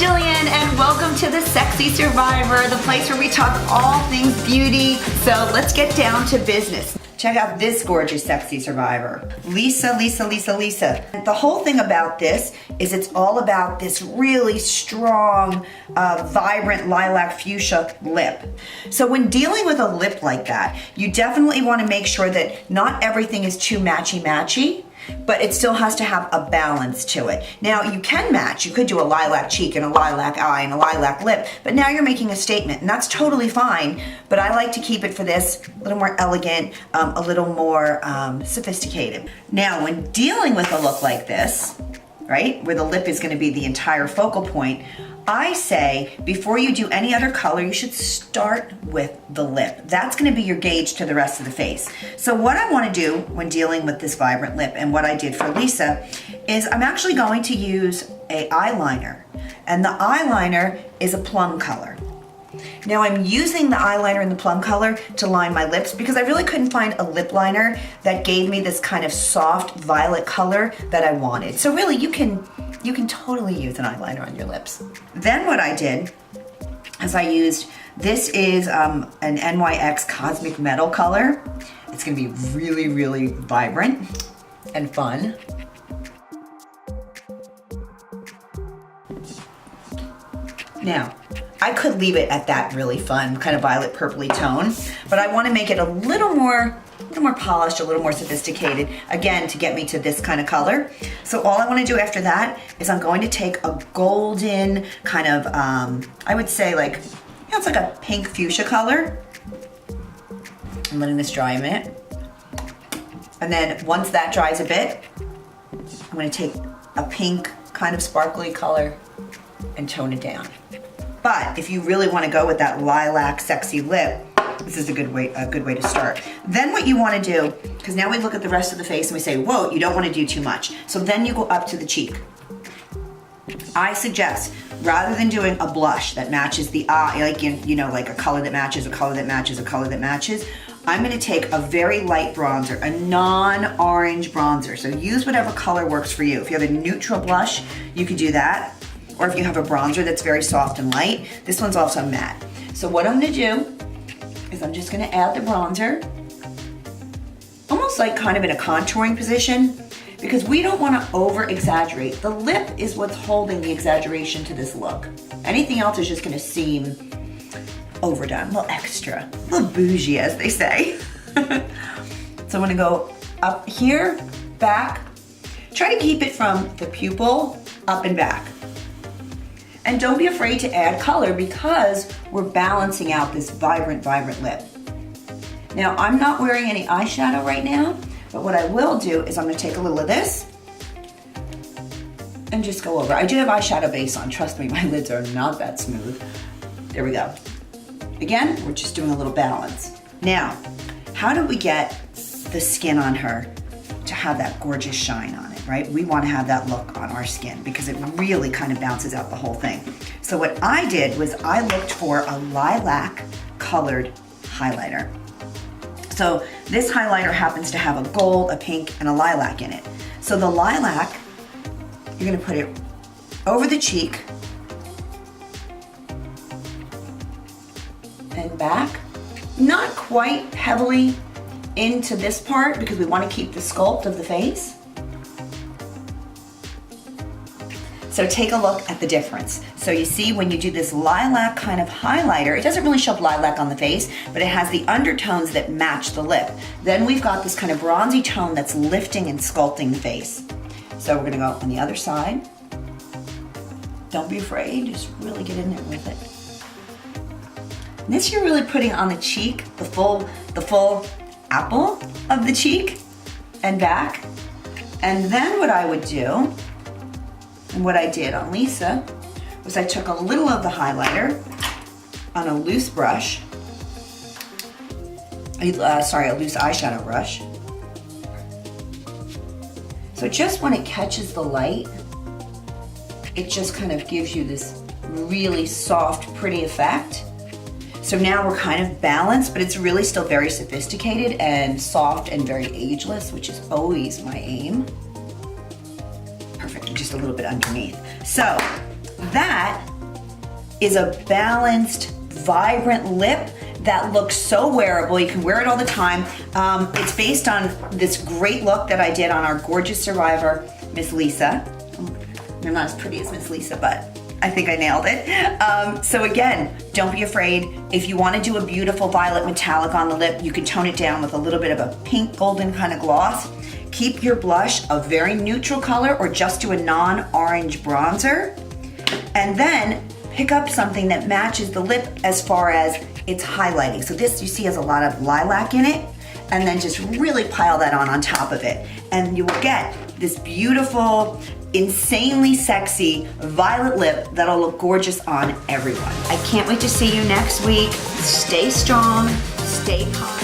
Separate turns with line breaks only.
Jillian, and welcome to the Sexy Survivor, the place where we talk all things beauty. So let's get down to business. Check out this gorgeous Sexy Survivor. Lisa. The whole thing about this is it's all about this really strong, vibrant lilac fuchsia lip. So when dealing with a lip like that, you definitely want to make sure that not everything is too matchy-matchy, but it still has to have a balance to it. Now you can match, you could do a lilac cheek and a lilac eye and a lilac lip, but now you're making a statement and that's totally fine, but I like to keep it for this a little more elegant, a little more sophisticated. Now when dealing with a look like this, right, where the lip is gonna be the entire focal point, I say before you do any other color, you should start with the lip. That's gonna be your gauge to the rest of the face. So what I wanna do when dealing with this vibrant lip, and what I did for Lisa, is I'm actually going to use a eyeliner. And the eyeliner is a plum color. Now I'm using the eyeliner in the plum color to line my lips because I really couldn't find a lip liner that gave me this kind of soft violet color that I wanted. So really you can totally use an eyeliner on your lips. Then what I did is I used, this is an NYX Cosmic Metal color. It's gonna be really, really vibrant and fun. Now, I could leave it at that really fun kind of violet purpley tone, but I want to make it a little more polished, a little more sophisticated, again, to get me to this kind of color. So all I want to do after that is I'm going to take a golden kind of, I would say like, you know, it's like a pink fuchsia color. I'm letting this dry a minute. And then once that dries a bit, I'm going to take a pink kind of sparkly color and tone it down. But if you really want to go with that lilac sexy lip, this is a good way to start. Then what you want to do, because now we look at the rest of the face and we say, whoa, you don't want to do too much. So then you go up to the cheek. I suggest, rather than doing a blush that matches the eye, like you know, like a color that matches, a color that matches, a color that matches, I'm going to take a very light bronzer, a non-orange bronzer. So use whatever color works for you. If you have a neutral blush, you could do that. Or if you have a bronzer that's very soft and light, this one's also matte. So what I'm gonna do is I'm just gonna add the bronzer, almost like kind of in a contouring position, because we don't wanna over-exaggerate. The lip is what's holding the exaggeration to this look. Anything else is just gonna seem overdone, a little extra, a little bougie, as they say. So I'm gonna go up here, back. Try to keep it from the pupil up and back. And don't be afraid to add color because we're balancing out this vibrant lip. Now, I'm not wearing any eyeshadow right now, but what I will do is I'm gonna take a little of this and just go over. I do have eyeshadow base on, trust me, my lids are not that smooth. There we go. Again, we're just doing a little balance. Now, how do we get the skin on her to have that gorgeous shine on it, right? We want to have that look on our skin because it really kind of bounces out the whole thing. So what I did was I looked for a lilac colored highlighter. So this highlighter happens to have a gold, a pink, and a lilac in it. So the lilac, you're gonna put it over the cheek and back, not quite heavily into this part because we want to keep the sculpt of the face. So take a look at the difference. So you see when you do this lilac kind of highlighter, it doesn't really show up lilac on the face, but it has the undertones that match the lip. Then we've got this kind of bronzy tone that's lifting and sculpting the face. So we're gonna go on the other side. Don't be afraid, just really get in there with it. And this you're really putting on the cheek, the full apple of the cheek and back. And then what I would do, and what I did on Lisa, was I took a little of the highlighter on a loose brush, a loose eyeshadow brush. So just when it catches the light, it just kind of gives you this really soft, pretty effect. So now we're kind of balanced, but it's really still very sophisticated and soft and very ageless, which is always my aim. Perfect, just a little bit underneath. So that is a balanced, vibrant lip that looks so wearable. You can wear it all the time. It's based on this great look that I did on our gorgeous survivor, Miss Lisa. I'm not as pretty as Miss Lisa, but I think I nailed it. So again, don't be afraid. If you want to do a beautiful violet metallic on the lip, you can tone it down with a little bit of a pink golden kind of gloss. Keep your blush a very neutral color or just do a non-orange bronzer. And then pick up something that matches the lip as far as its highlighting. So this you see has a lot of lilac in it, and then just really pile that on top of it. And you will get this beautiful, insanely sexy violet lip that'll look gorgeous on everyone. I can't wait to see you next week. Stay strong, stay calm.